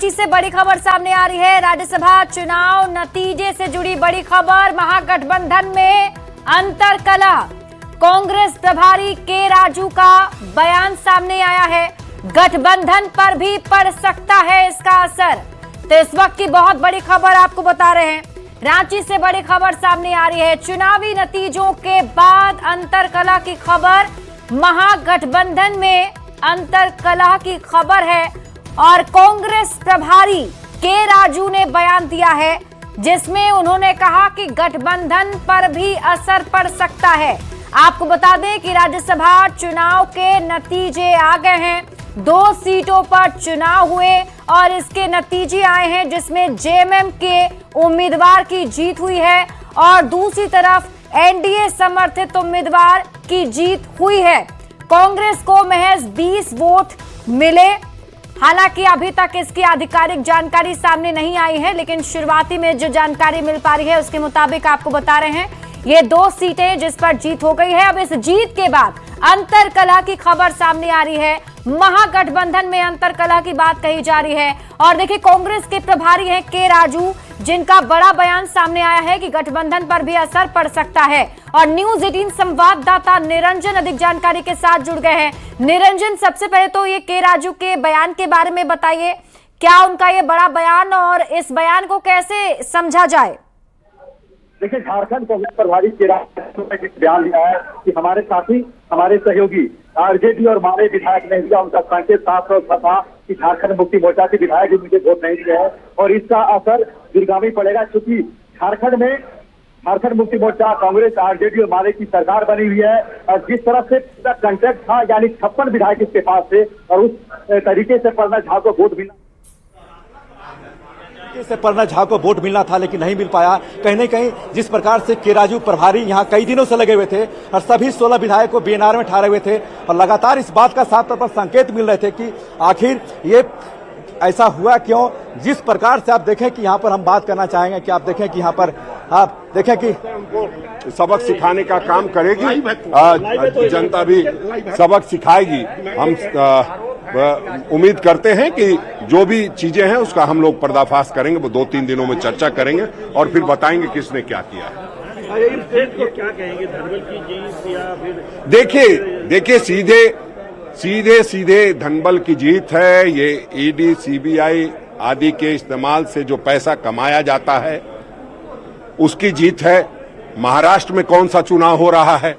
रांची से बड़ी खबर सामने आ रही है। राज्यसभा चुनाव नतीजे से जुड़ी बड़ी खबर। महागठबंधन में अंतरकलह। कांग्रेस प्रभारी के राजू का बयान सामने आया है। गठबंधन पर भी पड़ सकता है इसका असर। तो इस वक्त की बहुत बड़ी खबर आपको बता रहे हैं। रांची से बड़ी खबर सामने आ रही है। चुनावी नतीजों के बाद अंतरकलह की खबर। महागठबंधन में अंतरकलह की खबर है और कांग्रेस प्रभारी के राजू ने बयान दिया है जिसमें उन्होंने कहा कि गठबंधन पर भी असर पड़ सकता है। आपको बता दें कि राज्यसभा चुनाव के नतीजे आ गए हैं। 2 सीटों पर चुनाव हुए और इसके नतीजे आए हैं जिसमें जेएमएम के उम्मीदवार की जीत हुई है और दूसरी तरफ एनडीए समर्थित उम्मीदवार की जीत हुई है। कांग्रेस को महज 20 वोट मिले। हालांकि अभी तक इसकी आधिकारिक जानकारी सामने नहीं आई है, लेकिन शुरुआती में जो जानकारी मिल पा रही है उसके मुताबिक आपको बता रहे हैं ये 2 सीटें जिस पर जीत हो गई है। अब इस जीत के बाद अंतरकलह की खबर सामने आ रही है। महागठबंधन में अंतरकलह की बात कही जा रही है और देखिए कांग्रेस के प्रभारी हैं के राजू, जिनका बड़ा बयान सामने आया है कि गठबंधन पर भी असर पड़ सकता है। और न्यूज 18 संवाददाता निरंजन अधिक जानकारी के साथ जुड़ गए हैं। निरंजन, सबसे पहले तो ये के राजू के बयान के बारे में बताइए, क्या उनका ये बड़ा बयान और इस बयान को कैसे समझा जाए? देखिए, झारखंड कांग्रेस प्रभारी के राजू ने बयान दिया है कि हमारे साथी, हमारे सहयोगी आरजेडी और माले विधायक ने दिया उनका संकेत साफ और था कि झारखंड मुक्ति मोर्चा के विधायक भी मुझे वोट नहीं दिए हैं और इसका असर दूरगामी पड़ेगा, क्योंकि झारखंड मुक्ति मोर्चा, कांग्रेस, आरजेडी और माले की सरकार बनी हुई है और जिस तरह से पूरा कंटेक्ट था, यानी 56 विधायक इसके पास थे और उस तरीके से पन्ना झा को वोट मिलना था लेकिन नहीं मिल पाया। कहीं न कहीं जिस प्रकार से के राजू प्रभारी यहाँ कई दिनों से लगे हुए थे और सभी 16 विधायक को बीएनआर में ठहरे हुए थे और लगातार इस बात का साफ तौर पर संकेत मिल रहे थे कि आखिर ये ऐसा हुआ क्यों। जिस प्रकार से आप देखें कि यहाँ पर हम बात करना चाहेंगे कि आप देखें कि यहाँ पर आप देखें कि उनको सबक सिखाने का काम करेगी, जनता भी सबक सिखाएगी। हम उम्मीद करते हैं कि जो भी चीजें हैं उसका हम लोग पर्दाफाश करेंगे, वो 2-3 दिनों में चर्चा करेंगे और फिर बताएंगे किसने क्या किया है। क्या कहेंगे, धनबल की जीत या फिर? देखिए, सीधे धनबल की जीत है। ये ईडी, सीबीआई आदि के इस्तेमाल से जो पैसा कमाया जाता है उसकी जीत है। महाराष्ट्र में कौन सा चुनाव हो रहा है,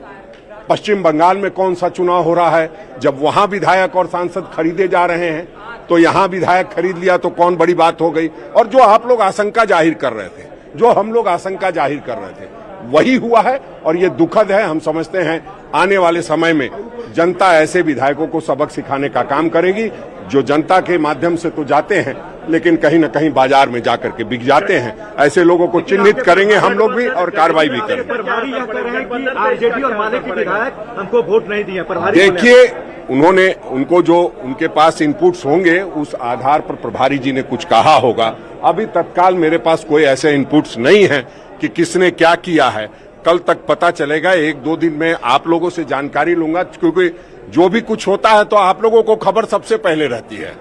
पश्चिम बंगाल में कौन सा चुनाव हो रहा है, जब वहां विधायक और सांसद खरीदे जा रहे हैं तो यहां विधायक खरीद लिया तो कौन बड़ी बात हो गई। और जो आप लोग आशंका जाहिर कर रहे थे, जो हम लोग आशंका जाहिर कर रहे थे, वही हुआ है और ये दुखद है। हम समझते हैं आने वाले समय में जनता ऐसे विधायकों को सबक सिखाने का काम करेगी जो जनता के माध्यम से तो जाते हैं लेकिन कहीं न कहीं बाजार में जाकर के बिक जाते हैं। ऐसे लोगों को चिन्हित करेंगे हम लोग भी और कार्रवाई भी करेंगे। प्रभारी यह कह रहे हैं कि आरजेडी और माले के विधायक हमको वोट नहीं दिए। देखिए, उनको जो उनके पास इनपुट्स होंगे उस आधार पर प्रभारी जी ने कुछ कहा होगा। अभी तत्काल मेरे पास कोई ऐसे इनपुट्स नहीं है कि किसने क्या किया है। कल तक पता चलेगा, 1-2 दिन में आप लोगों से जानकारी लूंगा, क्योंकि जो भी कुछ होता है तो आप लोगों को खबर सबसे पहले रहती है।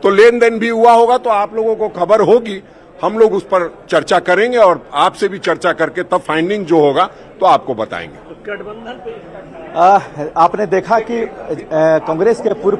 तो लेन देन भी हुआ होगा तो आप लोगों को खबर होगी, हम लोग उस पर चर्चा करेंगे और आपसे भी चर्चा करके तब फाइंडिंग जो होगा तो आपको बताएंगे। गठबंधन पे आपने देखा कि कांग्रेस के पूर्व